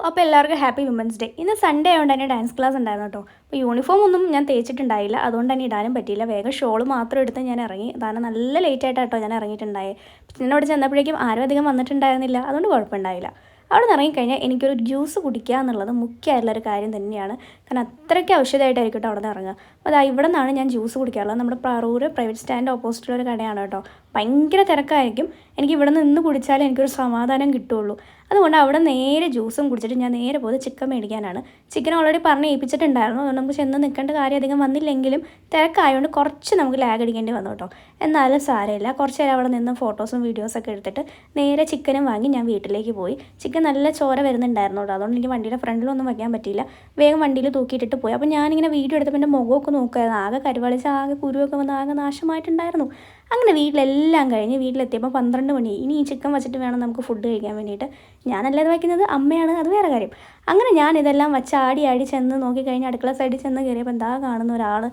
അപ്പോൾ എല്ലാവർക്കും happy women's day. ഇന്ന് സൺഡേ ആയതുകൊണ്ട് തന്നെ ഡാൻസ് ക്ലാസ് ഉണ്ടായിരുന്നു കേട്ടോ. അപ്പോൾ യൂണിഫോം ഒന്നും ഞാൻ തേച്ചിട്ടുണ്ടായില്ല, അതുകൊണ്ട് തന്നെ ഇടാനും പറ്റിയില്ല. വേഗം ഷോൾ മാത്രം എടുത്ത് ഞാൻ ഇറങ്ങി. കാരണം നല്ല ലേറ്റ് ആയിട്ടാണ് കേട്ടോ ഞാൻ ഇറങ്ങിയിട്ടുണ്ടായത്. പിന്നെ അവിടെ ചെന്നപ്പോഴേക്കും ആരും അധികം വന്നിട്ടുണ്ടായിരുന്നില്ല, അതുകൊണ്ട് കുഴപ്പമുണ്ടായില്ല. അവിടെ നിന്ന് ഇറങ്ങിക്കഴിഞ്ഞാൽ എനിക്കൊരു ജ്യൂസ് കുടിക്കുക എന്നുള്ളത് മുഖ്യമായിട്ടുള്ളൊരു കാര്യം തന്നെയാണ്. കാരണം അത്രയ്ക്ക് ഔഷധമായിട്ടായിരിക്കും കേട്ടോ അവിടെ നിന്ന് ഇറങ്ങുക. അപ്പോൾ ഇവിടെ നിന്നാണ് ഞാൻ ജ്യൂസ് കുടിക്കാറുള്ളത്. നമ്മുടെ പറൂർ പ്രൈവറ്റ് സ്റ്റാൻഡ് ഓപ്പോസിറ്റുള്ളൊരു കടയാണ് കേട്ടോ. ഭയങ്കര തിരക്കായിരിക്കും. എനിക്ക് ഇവിടെ നിന്ന് കുടിച്ചാലേ എനിക്കൊരു സമാധാനം കിട്ടുള്ളൂ. അതുകൊണ്ട് അവിടെ നേരെ ജ്യൂസും കുടിച്ചിട്ട് ഞാൻ നേരെ പോയത് ചിക്കൻ മേടിക്കാനാണ്. ചിക്കൻ ഓൾറെഡി പറഞ്ഞ് ഏൽപ്പിച്ചിട്ടുണ്ടായിരുന്നു. അതുകൊണ്ട് നമുക്ക് ചെന്ന് നിൽക്കേണ്ട കാര്യം അധികം വന്നില്ലെങ്കിലും തിരക്കായതുകൊണ്ട് കുറച്ച് നമുക്ക് ലാഗ് അടിക്കേണ്ടി വന്നു കേട്ടോ. എന്നാലും സാരമില്ല. കുറച്ച് നേരം അവിടെ നിന്ന് ഫോട്ടോസും വീഡിയോസൊക്കെ എടുത്തിട്ട് നേരെ ചിക്കനും വാങ്ങി ഞാൻ വീട്ടിലേക്ക് പോയി. ചിക്കൻ നല്ല ചോര വരുന്നുണ്ടായിരുന്നു കേട്ടോ. അതുകൊണ്ട് എനിക്ക് വണ്ടിയുടെ ഫ്രണ്ടിലൊന്നും വയ്ക്കാൻ പറ്റിയില്ല. വേഗം വണ്ടിയിൽ തൂക്കിയിട്ടിട്ട് പോയി. അപ്പോൾ ഞാനിങ്ങനെ വീഡിയോ എടുത്തപ്പോൾ എൻ്റെ മുഖമൊക്കെ നോക്കുമായിരുന്നു. ആകെ കരുവാളിച്ച് ആകെ കുരുവൊക്കെ വന്ന് ആകെ നാശമായിട്ടുണ്ടായിരുന്നു. അങ്ങനെ വീട്ടിലെല്ലാം കഴിഞ്ഞ് വീട്ടിലെത്തിയപ്പോൾ 12 മണി. ഇനി ഈ ചിക്കൻ വെച്ചിട്ട് വേണം നമുക്ക് ഫുഡ് കഴിക്കാൻ വേണ്ടിയിട്ട്. ഞാനല്ലാതെ വയ്ക്കുന്നത് അമ്മയാണ്, അത് വേറെ കാര്യം. അങ്ങനെ ഞാൻ ഇതെല്ലാം വച്ച് ആടി ചെന്ന് നോക്കിക്കഴിഞ്ഞ് അടുക്കള സൈഡിൽ ചെന്ന് കയറിയപ്പോൾ എന്താ കാണുന്ന ഒരാൾ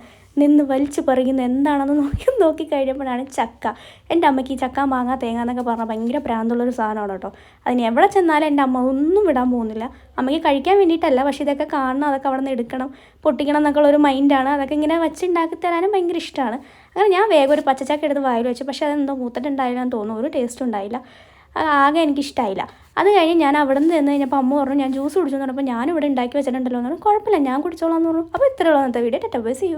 നിന്ന് വലിച്ചു പറിക്കുന്ന എന്താണെന്ന് നോക്കിക്കഴിഞ്ഞപ്പോഴാണ് ചക്ക. എൻ്റെ അമ്മയ്ക്ക് ഈ ചക്ക മാങ്ങ തേങ്ങ എന്നൊക്കെ പറഞ്ഞാൽ ഭയങ്കര പ്രാന്തുള്ളൊരു സാധനമാണ് കേട്ടോ. അതിന് എവിടെ ചെന്നാലും എൻ്റെ അമ്മ ഒന്നും വിടാൻ പോകുന്നില്ല. അമ്മയ്ക്ക് കഴിക്കാൻ വേണ്ടിയിട്ടല്ല, പക്ഷേ ഇതൊക്കെ കാണണം, അതൊക്കെ അവിടെ നിന്ന് എടുക്കണം, പൊട്ടിക്കണം എന്നൊക്കെ ഉള്ളൊരു മൈൻഡാണ്. അതൊക്കെ ഇങ്ങനെ വെച്ചുണ്ടാക്കി തരാനും ഭയങ്കര ഇഷ്ടമാണ്. അങ്ങനെ ഞാൻ വേഗം ഒരു പച്ചച്ചക്ക എടുത്ത് വായിൽ വെച്ചു. പക്ഷേ അതെന്തോ മൂത്തിട്ടുണ്ടായില്ല എന്ന് തോന്നുന്നു, ഒരു ടേസ്റ്റും ഉണ്ടായില്ല. ആകെ എനിക്കിഷ്ടമായില്ല. അത് കഴിഞ്ഞ് ഞാൻ അവിടെ നിന്ന് ചെന്ന് കഴിഞ്ഞപ്പോൾ അമ്മ പറഞ്ഞു ഞാൻ ജ്യൂസ് കുടിച്ചു എന്ന് പറഞ്ഞപ്പോൾ ഞാനിവിടെ ഉണ്ടാക്കി വെച്ചിട്ടുണ്ടല്ലോ എന്ന് പറഞ്ഞു. കുഴപ്പമില്ല, ഞാൻ കുടിച്ചോളാം എന്ന് പറഞ്ഞു. അപ്പോൾ ഇത്രയുള്ള video. Tata bye, see U.